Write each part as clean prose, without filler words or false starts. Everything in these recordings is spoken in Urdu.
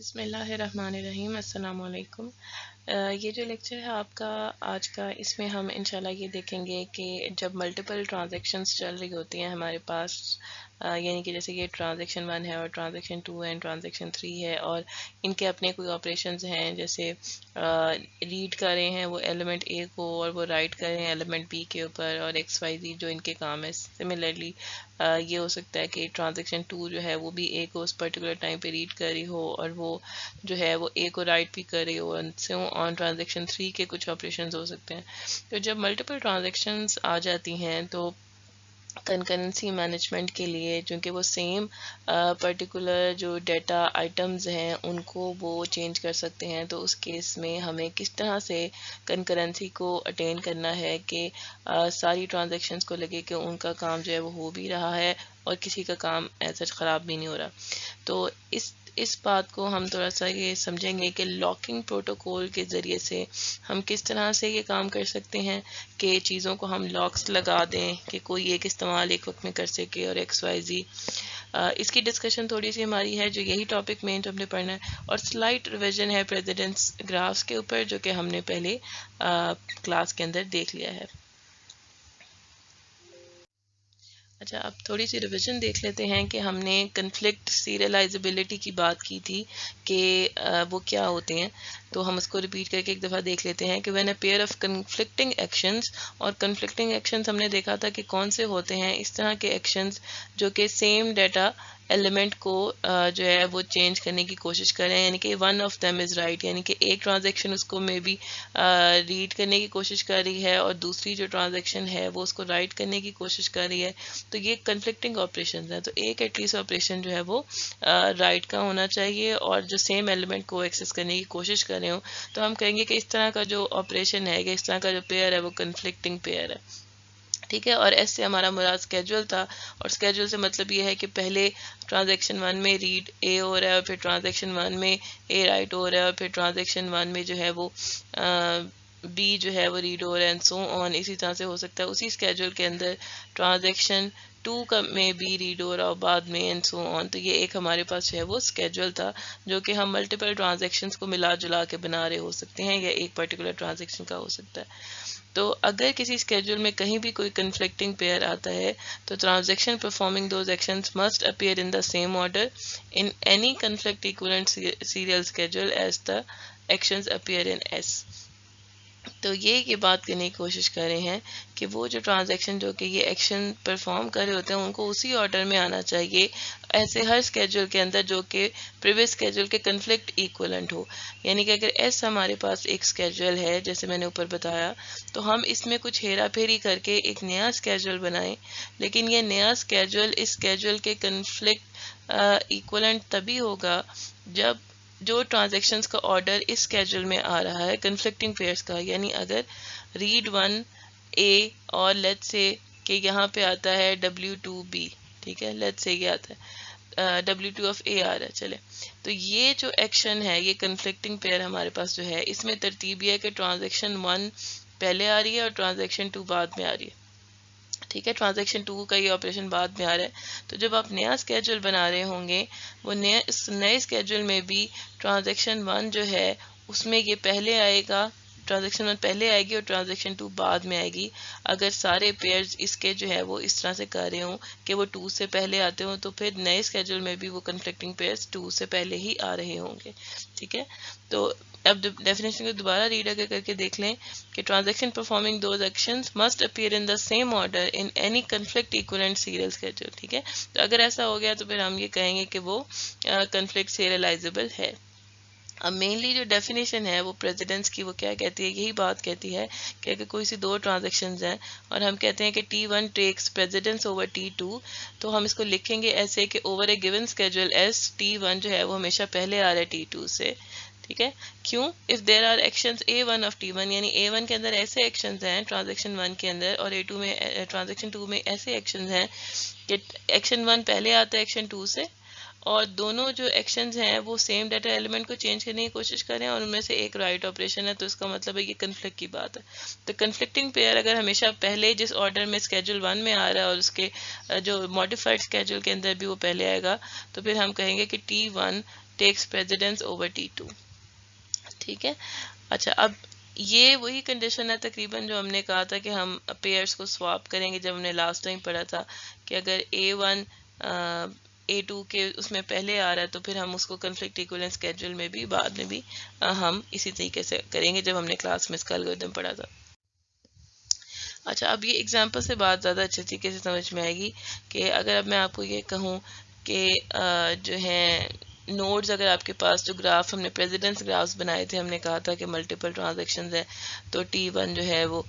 بسم اللہ الرحمن الرحیم. السلام علیکم. یہ جو لیکچر ہے آپ کا آج کا، اس میں ہم انشاءاللہ یہ دیکھیں گے کہ جب ملٹیپل ٹرانزیکشنز چل رہی ہوتی ہیں ہمارے پاس، یعنی کہ جیسے یہ ٹرانزیکشن 1 ہے اور ٹرانزیکشن 2 ہے، ٹرانزیکشن 3 ہے، اور ان کے اپنے کوئی آپریشنز ہیں، جیسے ریڈ کر رہے ہیں وہ ایلیمنٹ اے کو اور وہ رائٹ کر رہے ہیں ایلیمنٹ بی کے اوپر، اور ایکس وائی زی جو ان کے کام ہے. سملرلی یہ ہو سکتا ہے کہ ٹرانزیکشن 2 جو ہے وہ بھی اے کو اس پرٹیکولر ٹائم پہ ریڈ کر رہی ہو اور وہ جو ہے وہ اے کو رائٹ بھی کر رہی ہو. آن ٹرانزیکشن 3 کے کچھ آپریشنز ہو سکتے ہیں. تو جب ملٹیپل ٹرانزیکشنز آ جاتی ہیں تو کنکرنسی مینجمنٹ کے لیے، چونکہ وہ سیم پرٹیکولر جو ڈیٹا آئٹمز ہیں ان کو وہ چینج کر سکتے ہیں، تو اس کیس میں ہمیں کس طرح سے کنکرنسی کو اٹین کرنا ہے کہ ساری ٹرانزیکشنز کو لگے کہ ان کا کام جو ہے وہ ہو بھی رہا ہے اور کسی کا کام ایسا خراب بھی نہیں ہو رہا. تو اس بات کو ہم تھوڑا سا یہ سمجھیں گے کہ لاکنگ پروٹوکول کے ذریعے سے ہم کس طرح سے یہ کام کر سکتے ہیں کہ چیزوں کو ہم لاکس لگا دیں کہ کوئی ایک استعمال ایک وقت میں کر سکے اور ایکس وائی زی. اس کی ڈسکشن تھوڑی سی ہماری ہے، جو یہی ٹاپک مین ہم نے پڑھنا ہے، اور سلائٹ ریویژن ہے پریزیڈنس گرافس کے اوپر، جو کہ ہم نے پہلے کلاس کے اندر دیکھ لیا ہے. اچھا، اب تھوڑی سی ریویژن دیکھ لیتے ہیں کہ ہم نے کنفلکٹ سیریلائزیبلٹی کی بات کی تھی کہ وہ کیا ہوتے ہیں. تو ہم اس کو ریپیٹ کر کے ایک دفعہ دیکھ لیتے ہیں کہ when a pair of conflicting actions, اور کنفلکٹنگ ایکشنز ہم نے دیکھا تھا کہ کون سے ہوتے ہیں، اس طرح کے ایکشنز جو کہ سیم ڈیٹا ایلیمنٹ کو جو ہے وہ چینج کرنے کی کوشش کریں، یعنی کہ one of them is right, یعنی کہ ایک ٹرانزیکشن اس کو میں بھی ریڈ کرنے کی کوشش کر رہی ہے اور دوسری جو ٹرانزیکشن ہے وہ اس کو رائٹ کرنے کی کوشش کر رہی ہے. تو یہ کنفلکٹنگ آپریشن ہیں. تو ایک ایٹ لیسٹ آپریشن جو ہے وہ رائٹ کا ہونا چاہیے، اور جو سیم ایلیمنٹ کو ایکسیس کرنے کی کوشش کر رہے ہوں تو ہم کہیں گے کہ اس طرح کا جو آپریشن ہے، کہ اس طرح کا جو پیئر ہے وہ کنفلکٹنگ پیئر ہے. ٹھیک ہے. اور ایس سے ہمارا مراد اسکیجول تھا، اور اسکیجول سے مطلب یہ ہے کہ پہلے ٹرانزیکشن 1 میں ریڈ اے ہو رہا ہے، اور پھر ٹرانزیکشن 1 میں اے رائٹ ہو رہا ہے، اور پھر ٹرانزیکشن 1 میں جو ہے وہ بی جو ہے وہ ریڈ ہو رہا ہے، اینڈ سو آن. اسی طرح سے ہو سکتا ہے اسی اسکیجول کے اندر ٹرانزیکشن 2 کا میں بی ریڈ ہو رہا ہو بعد میں، اینڈ سو آن. تو یہ ایک ہمارے پاس جو ہے وہ اسکیجول تھا، جو کہ ہم ملٹیپل ٹرانزیکشنز کو ملا جلا کے بنا رہے ہو سکتے ہیں، یا ایک پرٹیکولر ٹرانزیکشن کا ہو سکتا ہے. تو اگر کسی اسکیجول میں کہیں بھی کوئی کنفلکٹنگ پیئر آتا ہے تو transaction performing those actions must appear in the same order in any conflict equivalent serial schedule as the actions appear in S. تو یہ بات کرنے کی کوشش کر رہے ہیں کہ وہ جو ٹرانزیکشن جو کہ یہ ایکشن پرفارم کر رہے ہوتے ہیں ان کو اسی آرڈر میں آنا چاہیے ایسے ہر اسکیجول کے اندر جو کہ پریویس اسکیجول کے کنفلکٹ ایکولنٹ ہو. یعنی کہ اگر ایس ہمارے پاس ایک اسکیجول ہے جیسے میں نے اوپر بتایا، تو ہم اس میں کچھ ہیرا پھیری کر کے ایک نیا اسکیجول بنائیں، لیکن یہ نیا اسکیجول اس اسکیجول کے کنفلکٹ ایکولنٹ تبھی ہوگا جب جو ٹرانزیکشنز کا آرڈر اس اسکیجول میں آ رہا ہے کنفلکٹنگ پیئرس کا. یعنی اگر ریڈ 1 اے اور لیٹ سے کہ یہاں پہ آتا ہے W2B، ٹھیک ہے، لیٹ سے یہ آتا ہے W2 آف اے آ رہا ہے. چلے، تو یہ جو ایکشن ہے، یہ کنفلکٹنگ پیئر ہمارے پاس جو ہے، اس میں ترتیب یہ ہے کہ ٹرانزیکشن 1 پہلے آ رہی ہے اور ٹرانزیکشن 2 بعد میں آ رہی ہے. ٹھیک ہے، ٹرانزیکشن 2 کا یہ آپریشن بعد میں آ رہا ہے. تو جب آپ نیا اسکیجول بنا رہے ہوں گے، وہ اس نئے اسکیجول میں بھی ٹرانزیکشن 1 جو ہے اس میں یہ پہلے آئے گا، ٹرانزیکشن 1 پہلے آئے گی اور ٹرانزیکشن 2 بعد میں آئے گی. اگر سارے پیئرز اس کے جو ہے وہ اس طرح سے کر رہے ہوں کہ وہ 2 سے پہلے آتے ہوں، تو پھر نئے اسکیجول میں بھی وہ کنفلکٹنگ پیئرز 2 سے پہلے ہی آ رہے ہوں گے. ٹھیک ہے. تو اب ڈیفینیشن کو دوبارہ ریڈ اگر کر کے دیکھ لیں کہ transaction performing those actions must appear in the same order in any conflict equivalent serial schedule. ٹھیک ہے. تو اگر ایسا ہو گیا تو پھر ہم یہ کہیں گے کہ وہ کنفلکٹ سیریلائزیبل ہے. اب مینلی جو ڈیفینیشن ہے وہ پریزیڈنس کی، وہ کیا کہتی ہے، یہی بات کہتی ہے کہ اگر کوئی سی دو ٹرانزیکشنز ہیں اور ہم کہتے ہیں کہ T1 tax precedence over T2، تو ہم اس کو لکھیں گے ایسے کہ over a given schedule S T1 جو ہے وہ ہمیشہ پہلے آ رہا ہے T2 سے. ٹھیک ہے. کیوں؟ If there our actions A1 of T1، یعنی A1 کے اندر ایسے ایکشنز ہیں ٹرانزیکشن 1 کے اندر، اور A2 میں ٹرانزیکشن 2 میں ایسے ایکشنز ہیں کہ ایکشن 1 پہلے آتا ہے ایکشن 2 سے، اور دونوں جو ایکشنز ہیں وہ سیم ڈیٹا ایلیمنٹ کو چینج کرنے کی کوشش کریں، اور ان میں سے ایک رائٹ آپریشن ہے، تو اس کا مطلب ہے یہ کنفلکٹ کی بات ہے. تو کنفلکٹنگ پیئر اگر ہمیشہ پہلے جس آرڈر میں اسکیجول 1 میں آ رہا ہے اور اس کے جو ماڈیفائڈ اسکیجول کے اندر بھی وہ پہلے آئے گا، تو پھر ہم کہیں گے کہ T1 tax precedence over T2. ٹھیک ہے. اچھا اب یہ وہی کنڈیشن ہے تقریباً جو ہم نے کہا تھا کہ ہم پیئرس کو سواپ کریں گے جب ہم نے لاسٹ ٹائم پڑھا تھا کہ اگر A1 A2 کے اس میں پہلے آ رہا ہے تو پھر ہم اس کو کنفلکٹ ایکویلنٹ اسکیڈول میں بھی بعد میں بھی ہم اسی طریقے سے کریں گے جب ہم نے کلاس میں اس کا الگورتھم پڑھا تھا. اچھا اب یہ اگزامپل سے بات زیادہ اچھے طریقے سے سمجھ میں آئے گی کہ اگر اب میں آپ کو یہ کہوں کہ جو ہیں نوڈز اگر آپ کے پاس جو گراف ہم نے پریزیڈنس گرافس بنائے تھے ہم نے کہا تھا کہ ملٹیپل ٹرانزیکشنز ہے تو T1 جو ہے وہ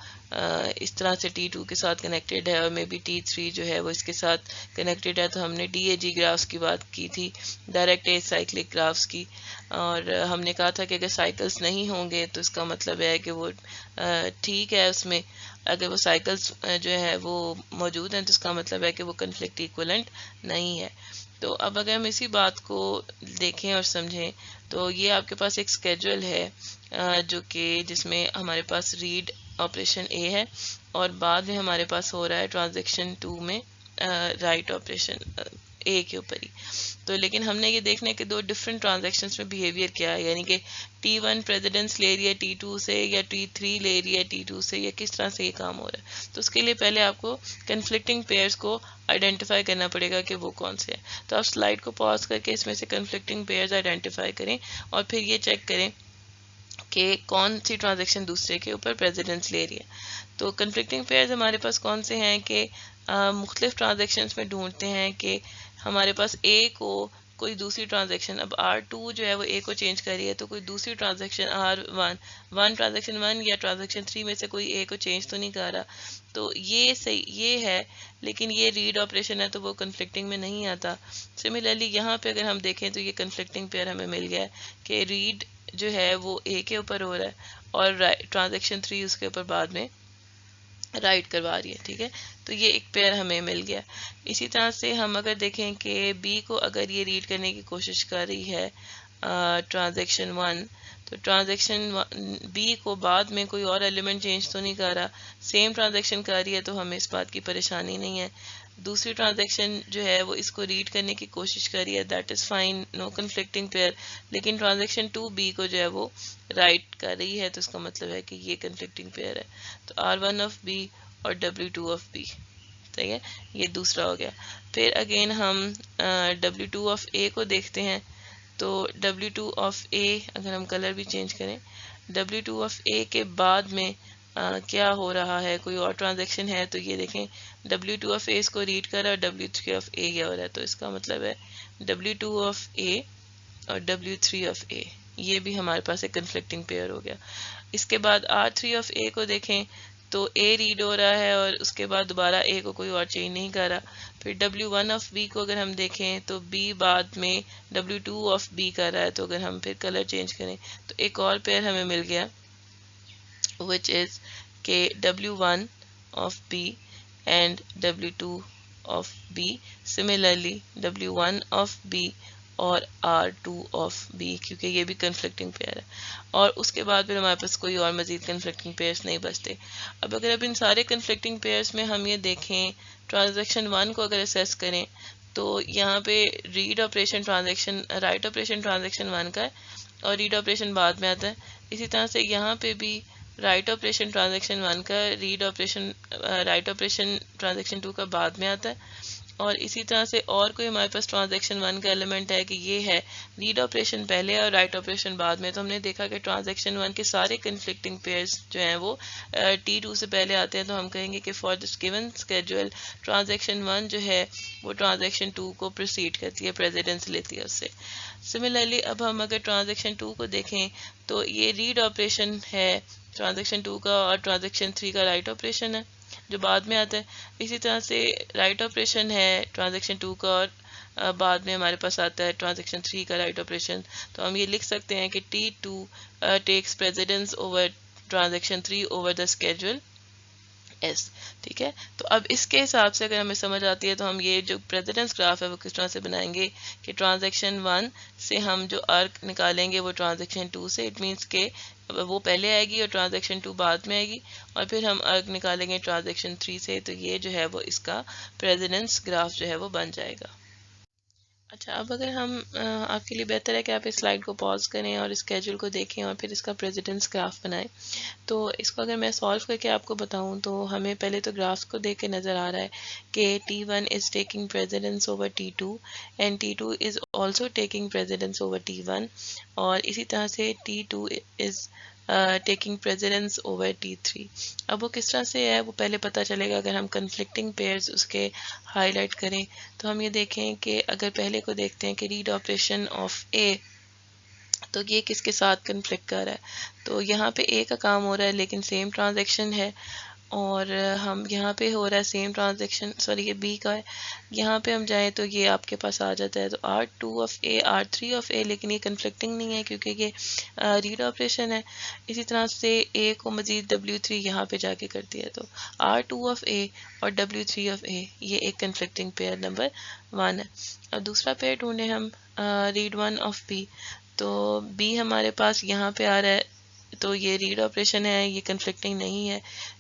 اس طرح سے T2 کے ساتھ کنیکٹڈ ہے اور مے بی T3 جو ہے وہ اس کے ساتھ کنیکٹڈ ہے تو ہم نے DAG گرافس کی بات کی تھی ڈائریکٹ ایج سائیکلک گرافس کی اور ہم نے کہا تھا کہ اگر سائیکلز نہیں ہوں گے تو اس کا مطلب ہے کہ وہ ٹھیک ہے اس میں اگر وہ سائیکلز جو ہے وہ موجود ہیں تو اس کا مطلب ہے کہ وہ کنفلکٹ ایکویلنٹ نہیں ہے. تو اب اگر ہم اسی بات کو دیکھیں اور سمجھیں تو یہ آپ کے پاس ایک اسکیجول ہے جو کہ جس میں ہمارے پاس ریڈ آپریشن A ہے اور بعد میں ہمارے پاس ہو رہا ہے ٹرانزیکشن 2 میں رائٹ آپریشن A کے اوپر ہی. تو لیکن ہم نے یہ دیکھنا ہے کہ دو ڈفرینٹ ٹرانزیکشنز میں بیہیویئر کیا ہے یعنی کہ T1 پریزیڈنس لے رہی ہے T2 سے یا T3 لے رہی ہے T2 سے یا کس طرح سے یہ کام ہو رہا ہے. تو اس کے لیے پہلے آپ کو کنفلکٹنگ پیئرس کو آئیڈینٹیفائی کرنا پڑے گا کہ وہ کون سے ہیں. تو آپ سلائڈ کو پاز کر کے اس میں سے کنفلکٹنگ پیئرز آئیڈینٹیفائی کریں اور پھر یہ چیک کریں کہ کون سی ٹرانزیکشن دوسرے کے اوپر پریزیڈنس لے رہی ہے. تو کنفلکٹنگ پیئرز ہمارے پاس کون سے ہیں کہ مختلف ٹرانزیکشنز میں ڈھونڈتے ہیں کہ ہمارے پاس A کو کوئی دوسری ٹرانزیکشن اب R2 جو ہے وہ A کو چینج کر رہی ہے تو کوئی دوسری ٹرانزیکشن R1 ٹرانزیکشن 1 یا ٹرانزیکشن 3 میں سے کوئی A کو چینج تو نہیں کر رہا. تو یہ صحیح یہ ہے لیکن یہ ریڈ آپریشن ہے تو وہ کنفلکٹنگ میں نہیں آتا. سملرلی یہاں پہ اگر ہم دیکھیں تو یہ کنفلکٹنگ پیئر ہمیں مل گیا ہے کہ ریڈ جو ہے وہ A کے اوپر ہو رہا ہے اور ٹرانزیکشن 3 اس کے اوپر بعد میں رائٹ کروا رہی ہے. ٹھیک ہے تو یہ ایک پیئر ہمیں مل گیا. اسی طرح سے ہم اگر دیکھیں کہ B کو اگر یہ ریڈ کرنے کی کوشش کر رہی ہے ٹرانزیکشن 1 تو ٹرانزیکشن B کو بعد میں کوئی اور ایلیمنٹ چینج تو نہیں کر رہا سیم ٹرانزیکشن کر رہی ہے تو ہمیں اس بات کی پریشانی نہیں ہے. دوسری ٹرانزیکشن جو ہے وہ اس کو ریڈ کرنے کی کوشش کر رہی ہے that is fine no conflicting pair لیکن ٹرانزیکشن 2B کو جو ہے وہ رائٹ کر رہی ہے تو اس کا مطلب ہے کہ یہ کنفلکٹنگ پیئر ہے. تو R1 آف B اور W2 آف B ٹھیک ہے یہ دوسرا ہو گیا. پھر اگین ہم W2 آف A کو دیکھتے ہیں تو W2 آف A اگر ہم کلر بھی چینج کریں W2 آف A کے بعد میں کیا ہو رہا ہے کوئی اور ٹرانزیکشن ہے تو یہ دیکھیں W2 آف A اس کو ریڈ کر رہا ہے اور W3 آف A کیا ہو رہا ہے تو اس کا مطلب ہے W2 آف A اور W3 آف A یہ بھی ہمارے پاس ایک کنفلکٹنگ پیئر ہو گیا. اس کے بعد R3 آف A کو دیکھیں تو A ریڈ ہو رہا ہے اور اس کے بعد دوبارہ A کو کوئی اور چینج نہیں کر رہا. پھر W1 آف B کو اگر ہم دیکھیں تو B بعد میں W2 آف B کر رہا ہے تو اگر ہم پھر کلر چینج کریں تو ایک اور پیئر ہمیں مل گیا which is کہ W1 of B and W2 of B similarly W1 of B اور R2 of B کیونکہ یہ بھی کنفلکٹنگ پیئر ہے اور اس کے بعد پھر ہمارے پاس کوئی اور مزید کنفلکٹنگ پیئرس نہیں بچتے. اب اگر اب ان سارے کنفلکٹنگ پیئرس میں ہم یہ دیکھیں ٹرانزیکشن 1 کو اگر اسیس کریں تو یہاں پہ read operation transaction write operation transaction 1 کا ہے اور ریڈ آپریشن بعد میں آتا ہے. اسی طرح سے یہاں پہ بھی رائٹ آپریشن ٹرانزیکشن 1 کا read operation write operation transaction 2 کا بعد میں آتا ہے. اور اسی طرح سے اور کوئی ہمارے پاس ٹرانزیکشن 1 کا ایلیمنٹ ہے کہ یہ ہے ریڈ آپریشن پہلے اور رائٹ آپریشن بعد میں. تو ہم نے دیکھا کہ ٹرانزیکشن 1 کے سارے کنفلکٹنگ پیئرس جو ہیں وہ T2 سے پہلے آتے ہیں تو ہم کہیں گے کہ for this given schedule transaction 1 جو ہے وہ ٹرانزیکشن 2 کو پروسیڈ کرتی ہے پریزیڈنس لیتی ہے اس سے. سملرلی اب ہم اگر ٹرانزیکشن 2 کو دیکھیں تو یہ ریڈ آپریشن ہے ٹرانزیکشن 2 کا اور ٹرانزیکشن 3 کا رائٹ آپریشن ہے جو بعد میں آتا ہے. اسی طرح سے رائٹ آپریشن ہے ٹرانزیکشن 2 کا اور بعد میں ہمارے پاس آتا ہے ٹرانزیکشن 3 کا رائٹ آپریشن. تو ہم یہ لکھ سکتے ہیں کہ T2 takes precedence over transaction 3 over the schedule S. ٹھیک ہے تو اب اس کے حساب سے اگر ہمیں سمجھ آتی ہے تو ہم یہ جو پریزیڈنس گراف ہے وہ کس طرح سے بنائیں گے کہ ٹرانزیکشن 1 سے ہم جو ارک نکالیں گے وہ ٹرانزیکشن 2 سے اٹ مینس کہ وہ پہلے آئے گی اور ٹرانزیکشن 2 بعد میں آئے گی اور پھر ہم ارک نکالیں گے ٹرانزیکشن 3 سے تو یہ جو ہے وہ اس کا پریزیڈنس گراف جو ہے وہ بن جائے گا. اچھا، اب اگر ہم آپ کے لیے بہتر ہے کہ آپ اس سلائیڈ کو پاز کریں اور اسکیجول کو دیکھیں اور پھر اس کا پریزیڈنس گراف بنائیں. تو اس کو اگر میں سالو کر کے آپ کو بتاؤں تو ہمیں پہلے تو گراف کو دیکھ کے نظر آ رہا ہے کہ T1 is taking precedence over T2 and T2 is also taking precedence over T1 اور اسی طرح سے T2 از ٹیکنگ پریزیڈنس اوور T3. اب وہ کس طرح سے ہے وہ پہلے پتہ چلے گا اگر ہم کنفلکٹنگ پیئرز اس کے ہائی لائٹ کریں. تو ہم یہ دیکھیں کہ اگر پہلے کو دیکھتے ہیں کہ ریڈ آپریشن آف اے، تو یہ کس کے ساتھ کنفلکٹ کر رہا ہے. تو یہاں پہ اے کا کام ہو رہا ہے لیکن سیم ٹرانزیکشن ہے، اور ہم یہاں پہ ہو رہا ہے سیم ٹرانزیکشن، سوری یہ بی کا ہے. یہاں پہ ہم جائیں تو یہ آپ کے پاس آ جاتا ہے تو R2 of a R3 of اے، لیکن یہ کنفلکٹنگ نہیں ہے کیونکہ یہ ریڈ آپریشن ہے. اسی طرح سے اے کو مزید W3 یہاں پہ جا کے کرتی ہے، تو R2 آف اے اور W3 آف اے یہ ایک کنفلکٹنگ پیئر نمبر 1 ہے. اور دوسرا پیئر ڈھونڈیں ہم ریڈ 1 آف بی، تو بی ہمارے پاس یہاں پہ آ رہا ہے تو یہ ریڈ آپریشن ہے، یہ کنفلکٹنگ نہیں ہے.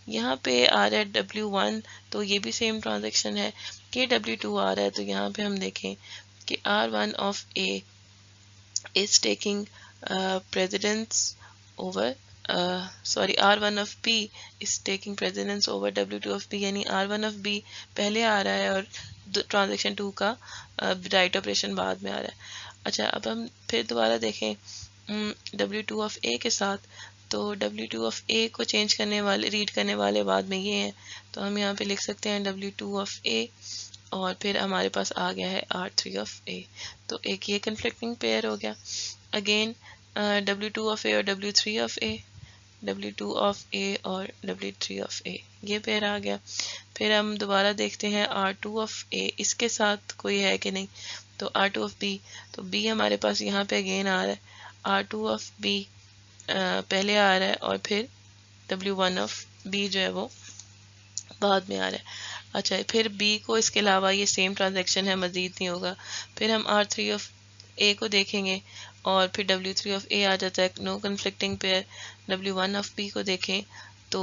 یہاں پہ آ رہا ہے W1 تو یہ بھی سیم ٹرانزیکشن ہے. کہ W2 آ رہا ہے تو یہاں پہ ہم دیکھیں کہ R1 of A is taking precedence over R1 of B is taking precedence over W2 of B، یعنی R1 of B پہلے آ رہا ہے اور ٹرانزیکشن 2 کا رائٹ آپریشن بعد میں آ رہا ہے. اچھا، اب ہم پھر دوبارہ دیکھیں W2 of A کے ساتھ، تو W2 of A کو چینج کرنے والے ریڈ کرنے والے بعد میں یہ ہیں، تو ہم یہاں پہ لکھ سکتے ہیں W2 of A اور پھر ہمارے پاس آ گیا ہے R3 of A. تو ایک یہ کنفلکٹنگ پیئر ہو گیا. اگین W2 of A اور W3 of A، W2 of A اور W3 of A یہ پیئر آ گیا. پھر ہم دوبارہ دیکھتے ہیں R2 of A اس کے ساتھ کوئی ہے کہ نہیں، تو R2 of B، تو B ہمارے پاس یہاں پہ اگین آ رہا ہے. R2 of B پہلے آ رہا ہے اور پھر W1 of B جو ہے وہ بعد میں آ رہا ہے. اچھا، پھر B کو اس کے علاوہ یہ سیم ٹرانزیکشن ہے، مزید نہیں ہوگا. پھر ہم R3 of A کو دیکھیں گے اور پھر W3 of A آ جاتا ہے، no conflicting pair. W1 of B کو دیکھیں تو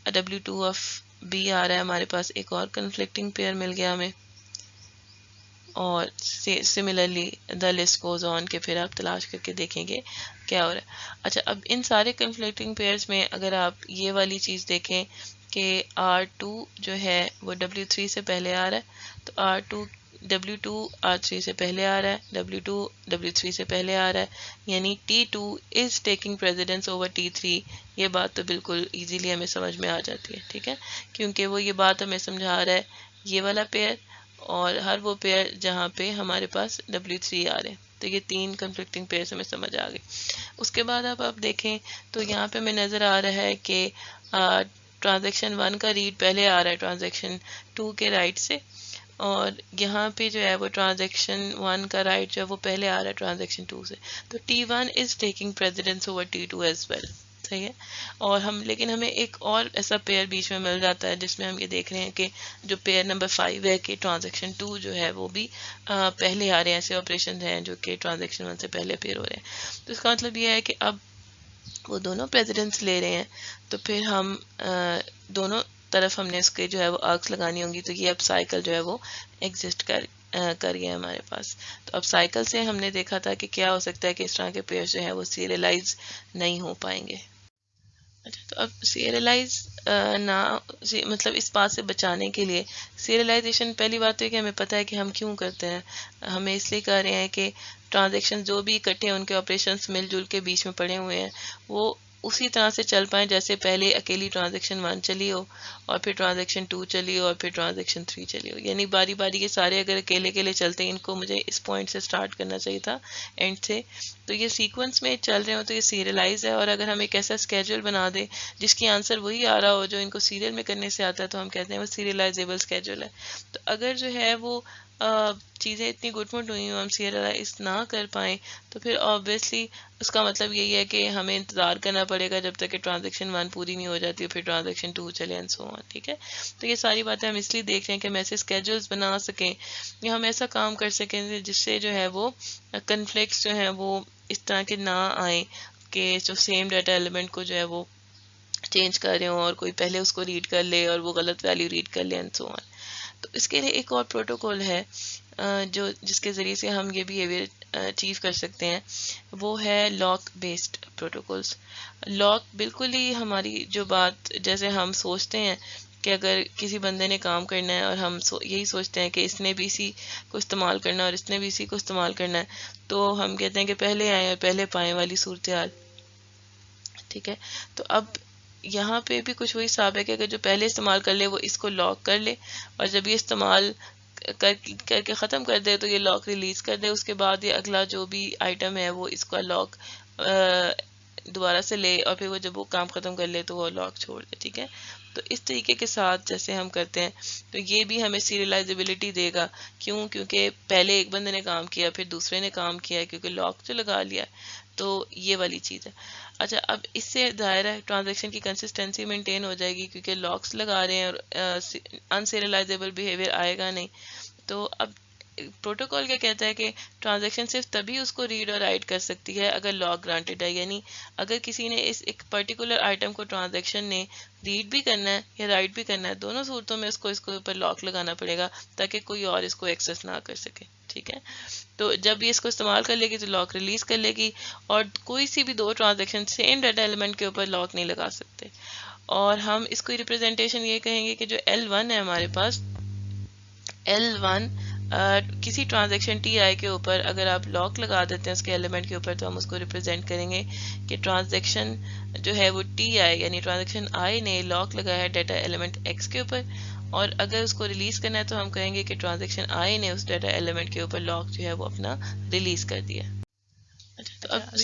W2 of B آ رہا ہے ہمارے پاس، ایک اور کنفلکٹنگ پیئر مل گیا ہمیں. اور similarly the list goes on کہ پھر آپ تلاش کر کے دیکھیں گے کیا ہو رہا ہے. اچھا، اب ان سارے کنفلکٹنگ پیئرز میں اگر آپ یہ والی چیز دیکھیں کہ R2 جو ہے وہ W3 سے پہلے آ رہا ہے، تو W2 R3 سے پہلے آ رہا ہے، W2 W3 سے پہلے آ رہا ہے، یعنی T2 is taking precedence over T3. یہ بات تو بالکل ایزیلی ہمیں سمجھ میں آ جاتی ہے، ٹھیک ہے، کیونکہ وہ یہ بات ہمیں سمجھا رہا ہے یہ والا پیئر اور ہر وہ پیئر جہاں پہ ہمارے پاس W3 آ رہے ہیں. تو یہ تین کنفلکٹنگ پیئرز ہمیں سمجھ آ گئی. اس کے بعد اب آپ دیکھیں تو یہاں پہ ہمیں نظر آ رہا ہے کہ ٹرانزیکشن 1 کا ریڈ پہلے آ رہا ہے ٹرانزیکشن 2 کے رائٹ سے، اور یہاں پہ جو ہے وہ ٹرانزیکشن 1 کا رائٹ جو ہے وہ پہلے آ رہا ہے ٹرانزیکشن 2 سے. تو T1 is taking precedence over T2 as well. صحیح ہے. اور لیکن ہمیں ایک اور ایسا پیئر بیچ میں مل جاتا ہے جس میں ہم یہ دیکھ رہے ہیں کہ جو پیئر نمبر 5 ہے کہ ٹرانزیکشن 2 جو ہے وہ بھی پہلے آ رہے ہیں. ایسے آپریشن ہیں جو کہ ٹرانزیکشن 1 سے پہلے اپیئر ہو رہے ہیں. تو اس کا مطلب یہ ہے کہ اب وہ دونوں پریزیڈنس لے رہے ہیں، تو پھر ہم دونوں طرف ہم نے اس کے جو ہے وہ آرکس لگانی ہوں گی. تو یہ اب سائیکل جو ہے وہ ایگزسٹ کر گیا ہمارے پاس. تو اب سائیکل سے ہم نے دیکھا تھا کہ کیا ہو سکتا ہے کہ اس طرح کے پیئر جو ہیں وہ سیریلائز نہیں ہو پائیں گے. اچھا، تو اب سیریلائز نہ مطلب اس بات سے بچانے کے لیے سیریلائزیشن پہلی بات تو ہے کہ ہمیں پتہ ہے کہ ہم کیوں کرتے ہیں. ہمیں اس لیے کر رہے ہیں کہ ٹرانزیکشن جو بھی اکٹھے ان کے آپریشنس مل جل کے بیچ میں پڑے ہوئے ہیں وہ اسی طرح سے چل پائیں جیسے پہلے اکیلی ٹرانزیکشن 1 چلی ہو اور پھر ٹرانزیکشن 2 چلی ہو اور پھر ٹرانزیکشن 3 چلی ہو. یعنی باری باری کے سارے اگر اکیلے اکیلے چلتے ہیں، ان کو مجھے اس پوائنٹ سے سٹارٹ کرنا چاہیے تھا اینڈ سے. تو یہ سیکوینس میں چل رہے ہوں تو یہ سیریلائز ہے. اور اگر ہم ایک ایسا اسکیجول بنا دیں جس کی آنسر وہی آ رہا ہو جو ان کو سیریل میں کرنے سے آتا ہے، تو ہم کہتے ہیں وہ سیریلائزیبل اسکیجول ہے. تو اگر جو ہے وہ چیزیں اتنی گٹ مٹ ہوئی ہوں ہم سیریلائز نہ کر پائیں تو پھر آبویسلی اس کا مطلب یہی ہے کہ ہمیں انتظار کرنا پڑے گا جب تک کہ ٹرانزیکشن 1 پوری نہیں ہو جاتی پھر ٹرانزیکشن 2 چلے اینڈ سو آن. ٹھیک ہے. تو یہ ساری باتیں ہم اس لیے دیکھ رہے ہیں کہ ہم ایسے اسکیجولس بنا سکیں یا ہم ایسا کام کر سکیں جس سے جو ہے وہ کنفلکٹس جو ہیں وہ اس طرح کے نہ آئیں کہ جو سیم ڈیٹا ایلیمنٹ کو جو ہے وہ چینج کر رہے ہوں اور کوئی پہلے اس کو ریڈ کر لے اور وہ غلط ویلیو ریڈ کر لے اینڈ سو آن. تو اس کے لیے ایک اور پروٹوکول ہے جس کے ذریعے سے ہم یہ بیہیویئر اچیو کر سکتے ہیں، وہ ہے لاک بیسڈ پروٹوکولس. لاک بالکل ہی ہماری جو بات جیسے ہم سوچتے ہیں کہ اگر کسی بندے نے کام کرنا ہے اور ہم یہی سوچتے ہیں کہ اس نے بھی اسی کو استعمال کرنا ہے اور اس نے بھی اسی کو استعمال کرنا ہے، تو ہم کہتے ہیں کہ پہلے آئیں اور پہلے پائیں والی صورتحال. ٹھیک ہے، تو اب یہاں پہ بھی کچھ وہی حساب ہے کہ اگر جو پہلے استعمال کر لے وہ اس کو لاک کر لے، اور جب یہ استعمال کر کے ختم کر دے تو یہ لاک ریلیز کر دے. اس کے بعد یہ اگلا جو بھی آئٹم ہے وہ اس کا لاک دوبارہ سے لے، اور پھر وہ جب وہ کام ختم کر لے تو وہ لاک چھوڑ دے. ٹھیک ہے، تو اس طریقے کے ساتھ جیسے ہم کرتے ہیں تو یہ بھی ہمیں سیریلائزیبلٹی دے گا. کیونکہ پہلے ایک بندے نے کام کیا، پھر دوسرے نے کام کیا، کیونکہ لاک تو لگا لیا، تو یہ والی چیز ہے. اچھا، اب اس سے ظاہر ہے ٹرانزیکشن کی کنسسٹنسی مینٹین ہو جائے گی، کیونکہ لاکس لگا رہے ہیں اور انسیریلائزیبل بیہیویئر آئے گا نہیں. تو اب پروٹوکول کیا کہتا ہے کہ ٹرانزیکشن صرف تبھی اس کو ریڈ اور رائٹ کر سکتی ہے اگر لاک گرانٹیڈ ہے. یعنی اگر کسی نے اس ایک پرٹیکولر آئٹم کو ٹرانزیکشن نے ریڈ بھی کرنا ہے یا رائٹ بھی کرنا ہے، دونوں صورتوں میں اس کو اوپر لاک لگانا پڑے گا تاکہ کوئی اور اس کو ایکسیس نہ کر سکے. ٹھیک ہے، تو جب یہ اس کو استعمال کر لے گی تو لاک ریلیز کر لے گی، اور کوئی سی بھی دو ٹرانزیکشن سیم ڈیٹا ایلیمنٹ کے اوپر لاک نہیں لگا سکتے. اور ہم اس کو ریپرزینٹیشن یہ کہیں گے کہ جو L1 ہے ہمارے پاس، L1 کسی ٹرانزیکشن ٹی آئی کے اوپر اگر آپ لاک لگا دیتے ہیں اس کے ایلیمنٹ کے اوپر، تو ہم اس کو ریپرزینٹ کریں گے کہ ٹرانزیکشن جو ہے وہ ٹی آئی یعنی ٹرانزیکشن آئی نے لاک لگایا ہے ڈیٹا ایلیمنٹ ایکس کے اوپر، اور اگر اس کو ریلیز کرنا ہے تو ہم کہیں گے کہ ٹرانزیکشن آئی نے اس ڈیٹا ایلیمنٹ کے اوپر لاک جو ہے وہ اپنا ریلیز کر دیا. اچھا، تو اب